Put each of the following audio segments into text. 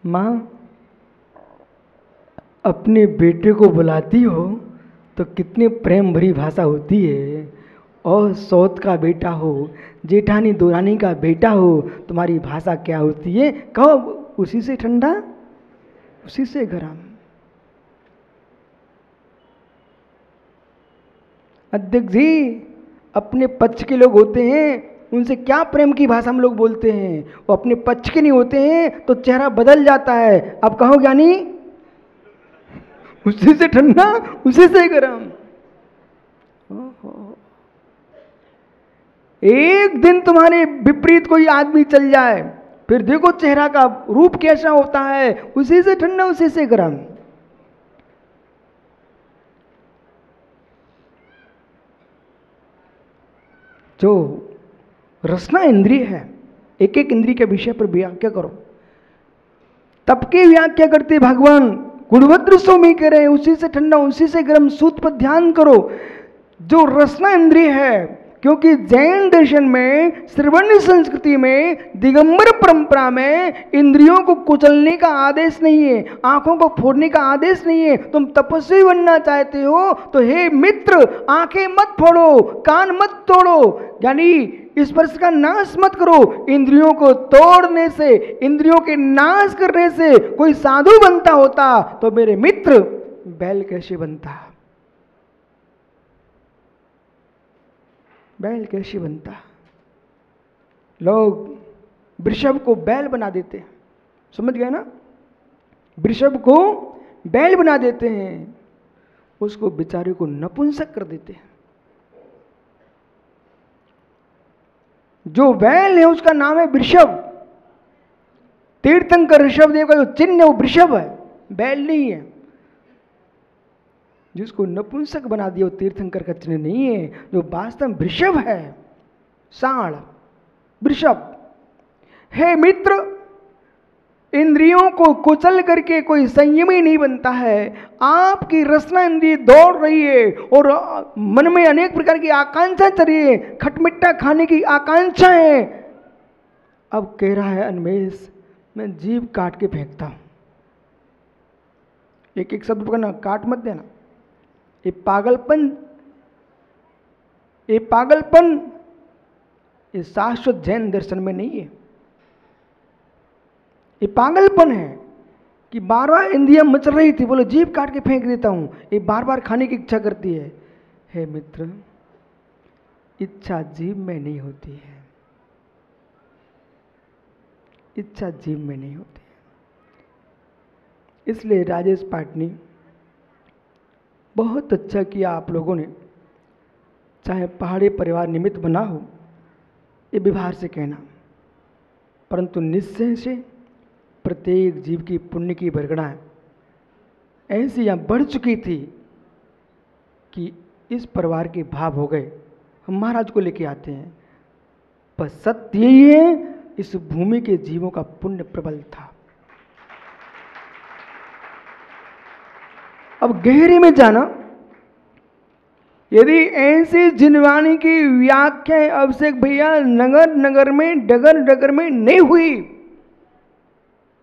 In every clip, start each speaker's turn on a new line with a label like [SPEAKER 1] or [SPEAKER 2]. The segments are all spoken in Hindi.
[SPEAKER 1] माँ, अपने बेटे को बुलाती हो तो कितनी प्रेम भरी भाषा होती है। और सौत का बेटा हो, जेठानी दोरानी का बेटा हो, तुम्हारी भाषा क्या होती है? कहो, उसी से ठंडा उसी से गरम। अध्यक्ष जी, अपने पक्ष के लोग होते हैं, उनसे क्या प्रेम की भाषा हम लोग बोलते हैं। वो अपने पक्ष के नहीं होते हैं तो चेहरा बदल जाता है। अब कहो ज्ञानी, उसी से ठंडा उसी से गरम। एक दिन तुम्हारे विपरीत कोई आदमी चल जाए, फिर देखो चेहरा का रूप कैसा होता है। उसी से ठंडा उसी से गरम। जो रसना इंद्रिय है, एक एक इंद्रिय के विषय पर व्याख्या करो। तब की व्याख्या करते भगवान गुणभद्र स्वामी कह रहे हैं, उसी से ठंडा उसी से गर्म। सूत्र पर ध्यान करो। जो रसना इंद्रिय है, क्योंकि जैन दर्शन में, श्रवण संस्कृति में, दिगंबर परंपरा में इंद्रियों को कुचलने का आदेश नहीं है, आंखों को फोड़ने का आदेश नहीं है। तुम तपस्वी बनना चाहते हो तो हे मित्र, आंखें मत फोड़ो, कान मत तोड़ो, यानी स्पर्श का नाश मत करो। इंद्रियों को तोड़ने से, इंद्रियों के नाश करने से कोई साधु बनता होता तो मेरे मित्र बैल कैसे बनता? बैल कैसे बनता? लोग वृषभ को बैल बना देते हैं, समझ गए ना? वृषभ को बैल बना देते हैं, उसको बेचारे को नपुंसक कर देते हैं। जो बैल है उसका नाम है वृषभ। तीर्थंकर ऋषभ देव का जो चिन्ह है वो वृषभ है, बैल नहीं है। जिसको नपुंसक बना दिया वो तीर्थंकर का चिन्ह नहीं है, जो वास्तव में वृषभ है, साण वृषभ। हे मित्र, इंद्रियों को कुचल करके कोई संयमी नहीं बनता है। आपकी रसना इंद्रिय दौड़ रही है और मन में अनेक प्रकार की आकांक्षा चल रही है, खटमिट्ठा खाने की आकांक्षा है। अब कह रहा है अन्वेष, मैं जीभ काट के फेंकता हूं। एक एक शब्द पकड़ना, काट मत देना। ये पागलपन ये शाश्वत जैन दर्शन में नहीं है। ये पागलपन है कि बार बार इंद्रियां मचल रही थी, बोले जीभ काट के फेंक देता हूं, ये बार बार खाने की इच्छा करती है। हे मित्र, इच्छा जीभ में नहीं होती है, इच्छा जीभ में नहीं होती है। इसलिए राजेश पाटनी, बहुत अच्छा किया आप लोगों ने, चाहे पहाड़ी परिवार निमित्त बना हो, ये व्यवहार से कहना, परंतु निश्चय से प्रत्येक जीव की पुण्य की बरगड़ा ऐसी यहाँ बढ़ चुकी थी कि इस परिवार के भाव हो गए। हम महाराज को लेके आते हैं, पर सत्य यही है, इस भूमि के जीवों का पुण्य प्रबल था। अब गहरे में जाना, यदि ऐसी जिनवाणी की व्याख्या अभिषेक भैया नगर नगर में, डगर डगर में नहीं हुई,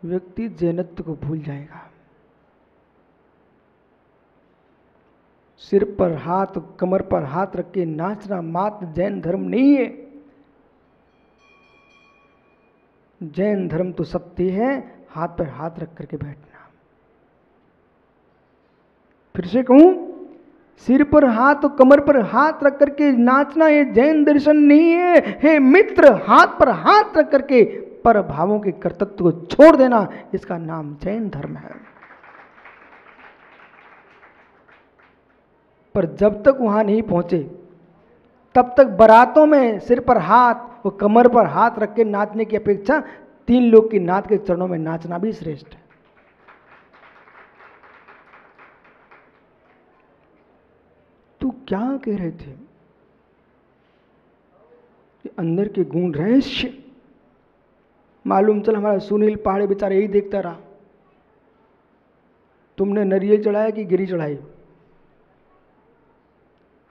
[SPEAKER 1] व्यक्ति जैनत्व को भूल जाएगा। सिर पर हाथ, कमर पर हाथ रख के नाचना मात्र जैन धर्म नहीं है। जैन धर्म तो सत्य है, हाथ पर हाथ रख करके बैठना। फिर से कहूं, सिर पर हाथ, कमर पर हाथ रख करके नाचना ये जैन दर्शन नहीं है। हे मित्र, हाथ पर हाथ रख करके पर भावों के कर्तव्य को छोड़ देना, इसका नाम जैन धर्म है। पर जब तक वहां नहीं पहुंचे, तब तक बारातों में सिर पर हाथ और कमर पर हाथ रख के नाचने की अपेक्षा 3 लोग की नाथ के चरणों में नाचना भी श्रेष्ठ है। तू क्या कह रहे थे? अंदर के गुण रहस्य मालूम चल। हमारा सुनील पहाड़ी बेचारा यही देखता रहा। तुमने नरियल चढ़ाया कि गिरी चढ़ाई,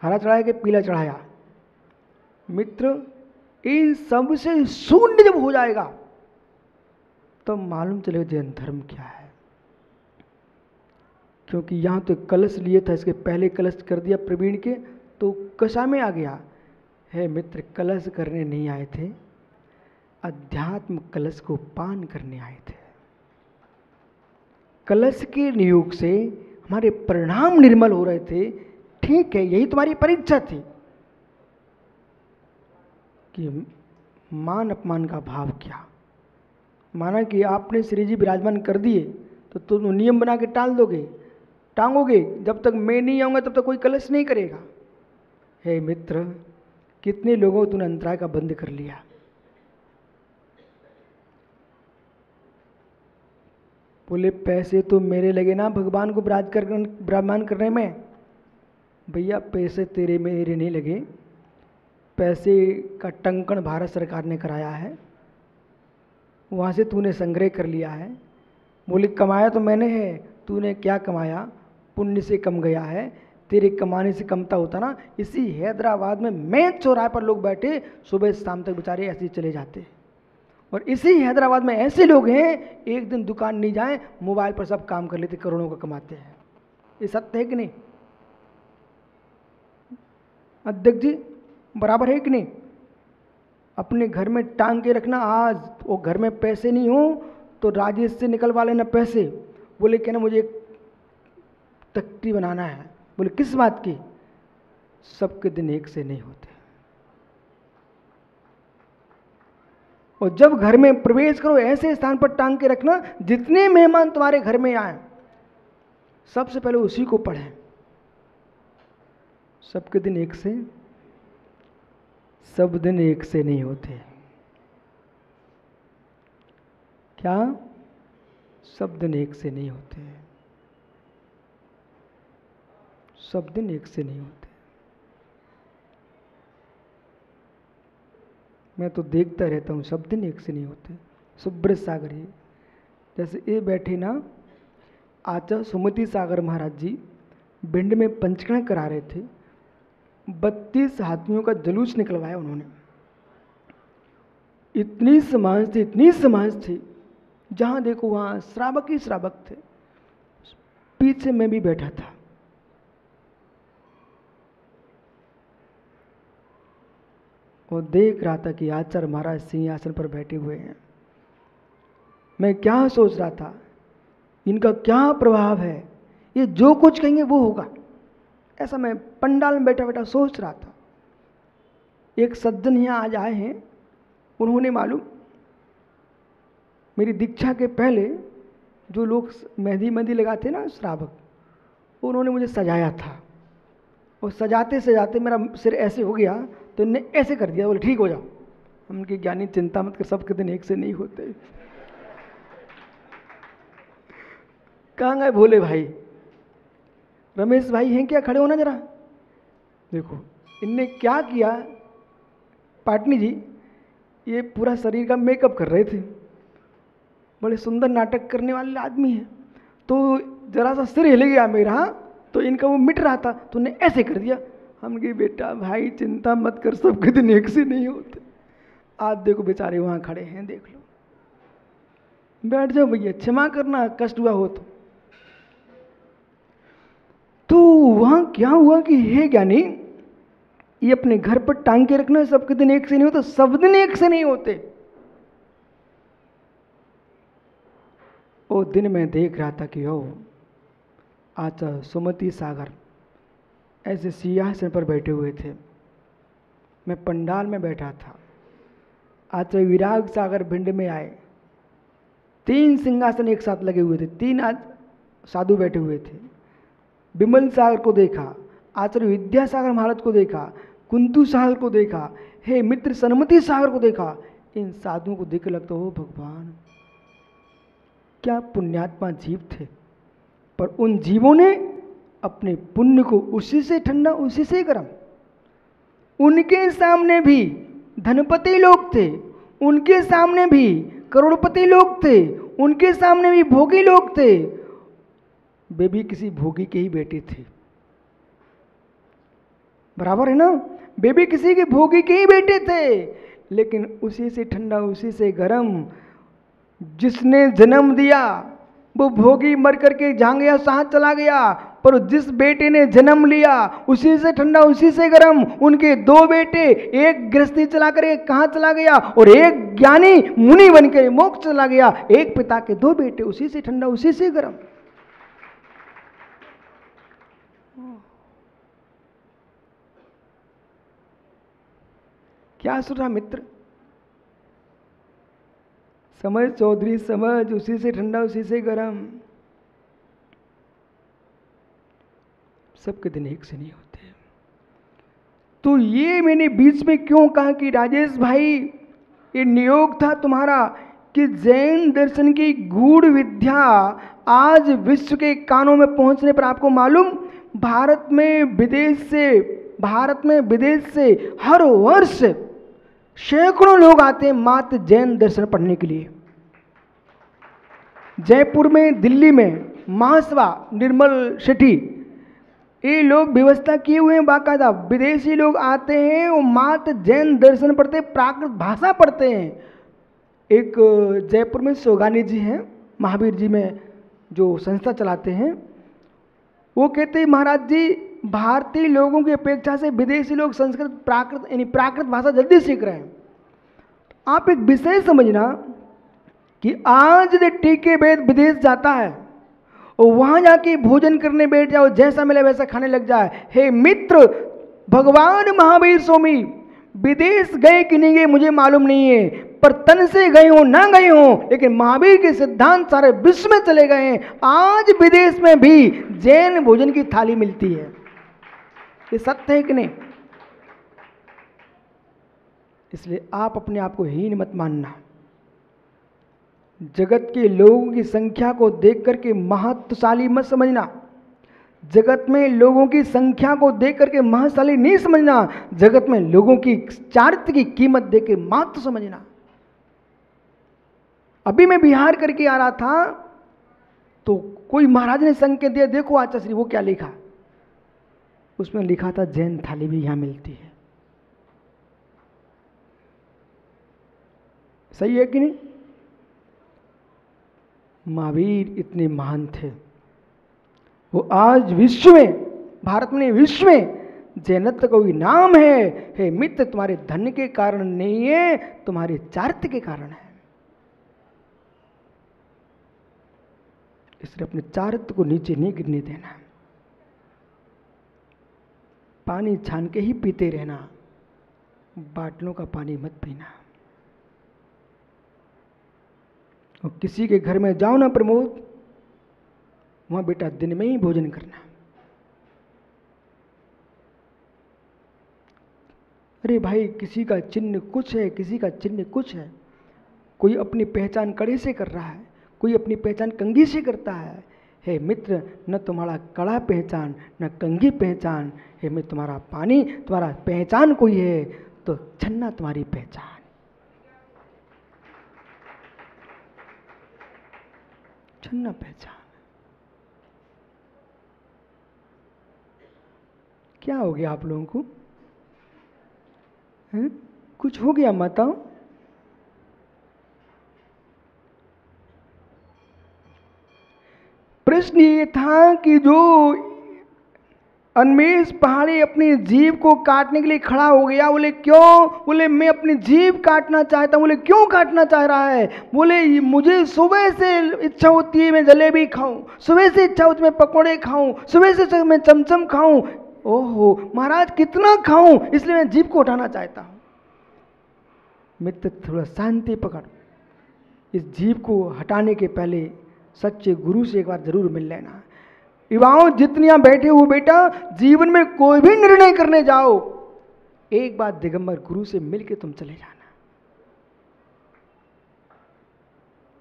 [SPEAKER 1] हरा चढ़ाया कि पीला चढ़ाया? मित्र, इन सब से शून्य जब हो जाएगा, तो मालूम चलेगा जैन धर्म क्या है। क्योंकि यहाँ तो कलश लिए था, इसके पहले कलश कर दिया प्रवीण के, तो कषा में आ गया। है मित्र, कलश करने नहीं आए थे, अध्यात्म कलश को पान करने आए थे। कलश के नियोग से हमारे परिणाम निर्मल हो रहे थे। ठीक है, यही तुम्हारी परीक्षा थी कि मान अपमान का भाव क्या। माना कि आपने श्री जी विराजमान कर दिए तो तुम नियम बना के टांगोगे, जब तक मैं नहीं आऊँगा तब तक कोई कलश नहीं करेगा। हे मित्र, कितने लोगों को तूने अंतराय का बंद कर लिया। बोले पैसे तो मेरे लगे ना भगवान को विराजमान करने में। भैया पैसे तेरे मेरे नहीं लगे, पैसे का टंकण भारत सरकार ने कराया है, वहाँ से तूने संग्रह कर लिया है। बोले कमाया तो मैंने है, तूने क्या कमाया, पुण्य से कम गया है, तेरे कमाने से कमता होता ना। इसी हैदराबाद में मैं चौराहे पर लोग बैठे सुबह शाम तक बेचारे ऐसे ही चले जाते। और इसी हैदराबाद में ऐसे लोग हैं, एक दिन दुकान नहीं जाए मोबाइल पर सब काम कर लेते, करोड़ों का कमाते हैं। ये सत्य है कि नहीं अध्यक्ष जी, बराबर है कि नहीं? अपने घर में टांग के रखना। आज वो घर में पैसे नहीं हो तो राजेश से निकलवा लेना पैसे। बोले कहना मुझे एक तख्ती बनाना है। बोले किस बात की? सबके दिन एक से नहीं होते। और जब घर में प्रवेश करो ऐसे स्थान पर टांग के रखना, जितने मेहमान तुम्हारे घर में आए सबसे पहले उसी को पढ़ें। सबके दिन एक से, सब दिन एक से नहीं होते। क्या? सब दिन एक से नहीं होते, सब दिन एक से नहीं होते। मैं तो देखता रहता हूँ, सब दिन एक से नहीं होते। सुब्रत सागर ही जैसे ये बैठे ना, आचार्य सुमति सागर महाराज जी भिंड में पंचकर्ण करा रहे थे। 32 हाथियों का जुलूस निकलवाया उन्होंने। इतनी समाज थी, जहां देखो वहां श्रावक ही श्रावक थे। पीछे मैं भी बैठा था। और देख रहा था कि आचार्य महाराज सिंहासन पर बैठे हुए हैं। मैं क्या सोच रहा था, इनका क्या प्रभाव है, ये जो कुछ कहेंगे वो होगा। ऐसा मैं पंडाल में बैठा बैठा सोच रहा था। एक सज्जन यहाँ आज आए हैं, उन्होंने मालूम मेरी दीक्षा के पहले जो लोग मेहंदी लगाते ना श्रावक, उन्होंने मुझे सजाया था। और सजाते सजाते मेरा सिर ऐसे हो गया तो इन्हें ऐसे कर दिया। बोले ठीक हो जाओ। उनकी ज्ञानी चिंता मत कर, सबके दिन एक से नहीं होते। कहाँ गए भोले भाई? रमेश भाई हैं क्या? खड़े होना जरा। देखो इनने क्या किया, पाटनी जी ये पूरा शरीर का मेकअप कर रहे थे। बड़े सुंदर नाटक करने वाले आदमी हैं। तो जरा सा सिर हिल गया मेरा, तो इनका वो मिट रहा था, तो उन्हें ऐसे कर दिया। हम कहे बेटा भाई चिंता मत कर, सबके दिन एक से नहीं होते। आज देखो बेचारे वहाँ खड़े हैं, देख लो। बैठ जाओ भैया, क्षमा करना कष्ट हुआ हो तो वहाँ क्या हुआ कि हे ज्ञानी, ये अपने घर पर टांग के रखना, सबके दिन एक से नहीं होता, सब दिन एक से नहीं होते। वो दिन मैं देख रहा था कि आचार्य सुमति सागर ऐसे सिंहासन पर बैठे हुए थे। मैं पंडाल में बैठा था। आचार्य विराग सागर भिंड में आए। 3 सिंहासन एक साथ लगे हुए थे, 3 साधु बैठे हुए थे। विमल सागर को देखा, आचार्य विद्यासागर महाराज को देखा, कुंतु सागर को देखा, हे मित्र सन्मति सागर को देखा। इन साधुओं को देख लगता हो भगवान क्या पुण्यात्मा जीव थे। पर उन जीवों ने अपने पुण्य को उसी से ठंडा उसी से गर्म। उनके सामने भी धनपति लोग थे, उनके सामने भी करोड़पति लोग थे, उनके सामने भी भोगी लोग थे। वे भी किसी भोगी के ही बेटे थे, बराबर है ना। वे भी किसी के भोगी के ही बेटे थे, लेकिन उसी से ठंडा उसी से गर्म जिसने जन्म दिया वो भोगी मर करके जहाँ गया साथ चला गया, पर जिस बेटे ने जन्म लिया उसी से ठंडा उसी से गर्म। उनके दो बेटे, एक गृहस्थी चला कर कहाँ चला गया और एक ज्ञानी मुनि बन के मोक्ष चला गया। एक पिता के दो बेटे, उसी से ठंडा उसी से गर्म। क्या सुन रहा मित्र? समझ चौधरी समझ, उसी से ठंडा उसी से गर्म। सबके दिन एक से नहीं होते। तो ये मैंने बीच में क्यों कहा कि राजेश भाई ये नियोग था तुम्हारा कि जैन दर्शन की गूढ़ विद्या आज विश्व के कानों में पहुंचने पर आपको मालूम, भारत में विदेश से हर वर्ष सैकड़ों लोग आते हैं मात्र जैन दर्शन पढ़ने के लिए। जयपुर में, दिल्ली में, महासभा, निर्मल सिटी, ये लोग व्यवस्था किए हुए हैं बाकायदा। विदेशी लोग आते हैं, वो मात्र जैन दर्शन पढ़ते, प्राकृत भाषा पढ़ते हैं। एक जयपुर में सोगानी जी हैं, महावीर जी में जो संस्था चलाते हैं, वो कहते हैं महाराज जी भारतीय लोगों की अपेक्षा से विदेशी लोग संस्कृत प्राकृत यानी प्राकृत भाषा जल्दी सीख रहे हैं। आप एक विषय समझना कि आज यदि टीके वेद विदेश जाता है और वहाँ जाके भोजन करने बैठ जाओ, जैसा मिले वैसा खाने लग जाए। हे मित्र, भगवान महावीर स्वामी विदेश गए कि नहीं गए मुझे मालूम नहीं है, पर तन से गए हो ना गए हो, लेकिन महावीर के सिद्धांत सारे विश्व में चले गए हैं। आज विदेश में भी जैन भोजन की थाली मिलती है। ये सत्य है कि नहीं? इसलिए आप अपने आप को हीन मत मानना। जगत के लोगों की संख्या को देख करके महत्वशाली मत समझना। जगत में लोगों की संख्या को देख करके महत्वशाली नहीं समझना। जगत में लोगों की चारित्र की कीमत देख के महत्व समझना। अभी मैं बिहार करके आ रहा था तो कोई महाराज ने संकेत दिया, देखो आचार्य श्री, वो क्या लिखा? उसमें लिखा था जैन थाली भी यहां मिलती है। सही है कि नहीं? महावीर इतने महान थे, वो आज विश्व में, भारत में विश्व में जैनत्व का कोई नाम है। हे मित्र, तुम्हारे धन के कारण नहीं है, तुम्हारे चारित्र के कारण है। इसलिए अपने चारित्र को नीचे नहीं गिरने देना। पानी छान के ही पीते रहना, बाटलों का पानी मत पीना। और किसी के घर में जाओ ना प्रमोद, वहां बेटा दिन में ही भोजन करना। अरे भाई, किसी का चिन्ह कुछ है, किसी का चिन्ह कुछ है। कोई अपनी पहचान कड़े से कर रहा है, कोई अपनी पहचान कंघी से करता है। हे मित्र, न तुम्हारा कड़ा पहचान न कंघी पहचान। हे मित्र, तुम्हारा पानी, तुम्हारा पहचान कोई है तो छन्ना तुम्हारी पहचान। छन्ना पहचान। क्या हो गया आप लोगों को? है? कुछ हो गया माताओं? प्रश्न ये था कि जो अन्मेष पहाड़ी अपनी जीभ को काटने के लिए खड़ा हो गया, बोले क्यों? बोले मैं अपनी जीभ काटना चाहता हूं। बोले क्यों काटना चाह रहा है? बोले मुझे सुबह से इच्छा होती है मैं जलेबी खाऊं, सुबह से इच्छा होती है मैं पकौड़े खाऊं, सुबह से मैं चमचम खाऊं। ओहो महाराज, कितना खाऊं? इसलिए मैं जीभ को उठाना चाहता हूं। मित्र, थोड़ा शांति पकड़। इस जीभ को हटाने के पहले सच्चे गुरु से एक बार जरूर मिल लेना। युवाओं, जितने यहां बैठे हो बेटा, जीवन में कोई भी निर्णय करने जाओ, एक बार दिगंबर गुरु से मिलके तुम चले जाना।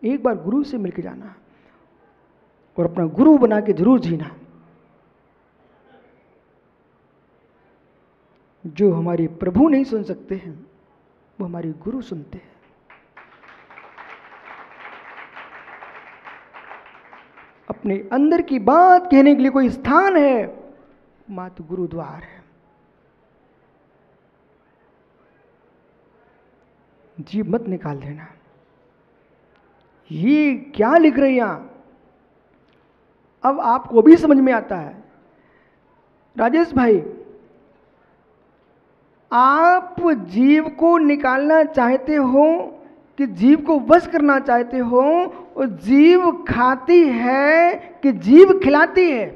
[SPEAKER 1] एक बार गुरु से मिलके जाना और अपना गुरु बना के जरूर जीना। जो हमारे प्रभु नहीं सुन सकते हैं वो हमारे गुरु सुनते हैं। अपने अंदर की बात कहने के लिए कोई स्थान है, मात्र गुरुद्वार है। जीभ मत निकाल देना। ये क्या लिख रहे हैं यहां? अब आपको भी समझ में आता है। राजेश भाई, आप जीव को निकालना चाहते हो कि जीव को वश करना चाहते हो, और जीव खाती है कि जीव खिलाती है?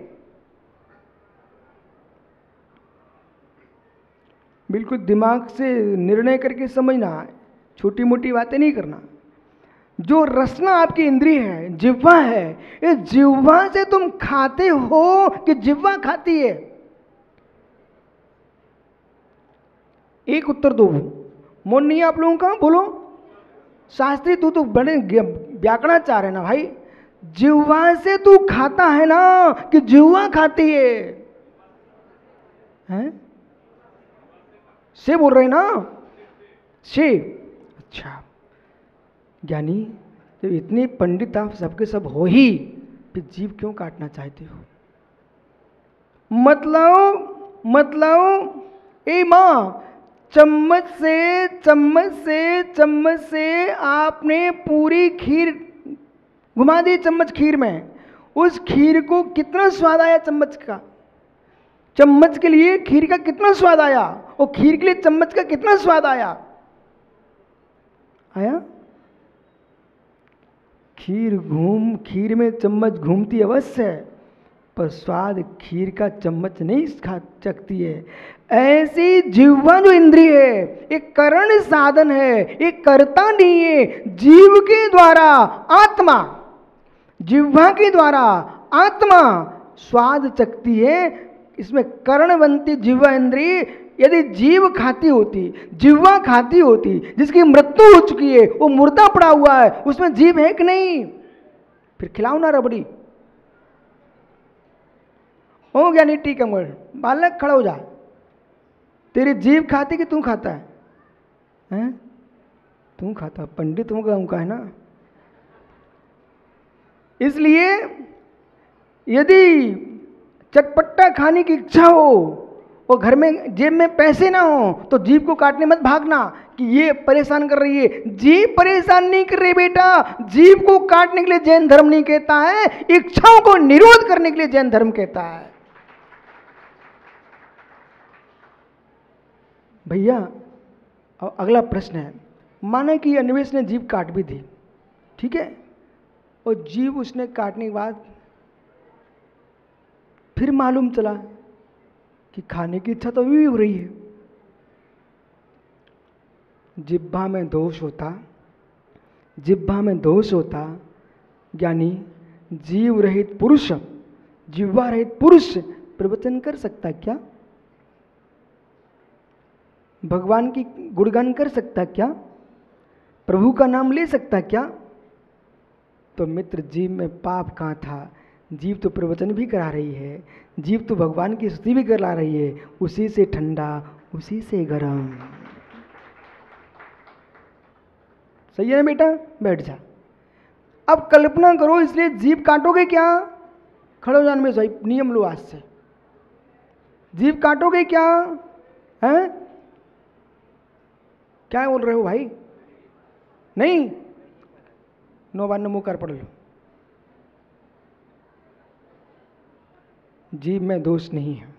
[SPEAKER 1] बिल्कुल दिमाग से निर्णय करके समझना है, छोटी मोटी बातें नहीं करना। जो रसना आपकी इंद्रिय है, जिह्वा है, इस जिह्वा से तुम खाते हो कि जिह्वा खाती है? एक उत्तर दो। मन नहीं है आप लोगों का? बोलो। शास्त्री तू तो बड़े व्याकरणाचार्य है ना भाई। जिह्वा से तू खाता है ना कि जिह्वा खाती है? हैं? से बोल रहे ना? से। अच्छा ज्ञानी, जब इतनी पंडित आप सबके सब हो ही, फिर जीव क्यों काटना चाहते हो? मतलब ए माँ, चम्मच से आपने पूरी खीर घुमा दी चम्मच खीर में। उस खीर को कितना स्वाद आया चम्मच का? चम्मच के लिए खीर का कितना स्वाद आया? और खीर के लिए चम्मच का कितना स्वाद आया? आया? खीर में चम्मच घूमती अवश्य है, पर स्वाद खीर का चम्मच नहीं खा सकती है। ऐसी जिह्वा जो इंद्रिय है, एक करण साधन है, एक कर्ता नहीं है। जीव के द्वारा आत्मा, जिह्वा के द्वारा आत्मा स्वाद चखती है। इसमें करण बनती जिह्वा इंद्रिय। यदि जीव खाती होती, जिह्वा खाती होती, जिसकी मृत्यु हो चुकी है, वो मुर्दा पड़ा हुआ है, उसमें जीव है कि नहीं? फिर खिलाओ ना रबड़ी। हो गया नहीं? ठीक है, बालक खड़ा हो जा। तेरी जीव खाती कि तू खाता है? हैं? तू खाता, पंडित होगा उनका, है ना? इसलिए यदि चटपटा खाने की इच्छा हो और घर में जेब में पैसे ना हो, तो जीव को काटने मत भागना कि ये परेशान कर रही है। जीव परेशान नहीं कर रही बेटा। जीव को काटने के लिए जैन धर्म नहीं कहता है, इच्छाओं को निरोध करने के लिए जैन धर्म कहता है। भैया, अब अगला प्रश्न है, माना कि अन्वेष ने जीव काट भी दी, ठीक है, और जीव उसने काटने के बाद फिर मालूम चला कि खाने की इच्छा तो अभी भी हो रही है। जिह्वा में दोष होता, यानी जीव रहित पुरुष, जिह्वा रहित पुरुष प्रवचन कर सकता क्या? भगवान की गुणगान कर सकता क्या? प्रभु का नाम ले सकता क्या? तो मित्र, जीव में पाप कहाँ था? जीव तो प्रवचन भी करा रही है, जीव तो भगवान की स्तुति भी करा रही है। उसी से ठंडा, उसी से गरम। सही है ना बेटा? बैठ जा। अब कल्पना करो, इसलिए जीव काटोगे क्या? खड़ो जान में भाई, नियम लो आज से। जीव काटोगे क्या? हैं? क्या बोल रहे हो भाई? नहीं? 9 बार नमो कर पढ़ लो। जीव में दोष नहीं है।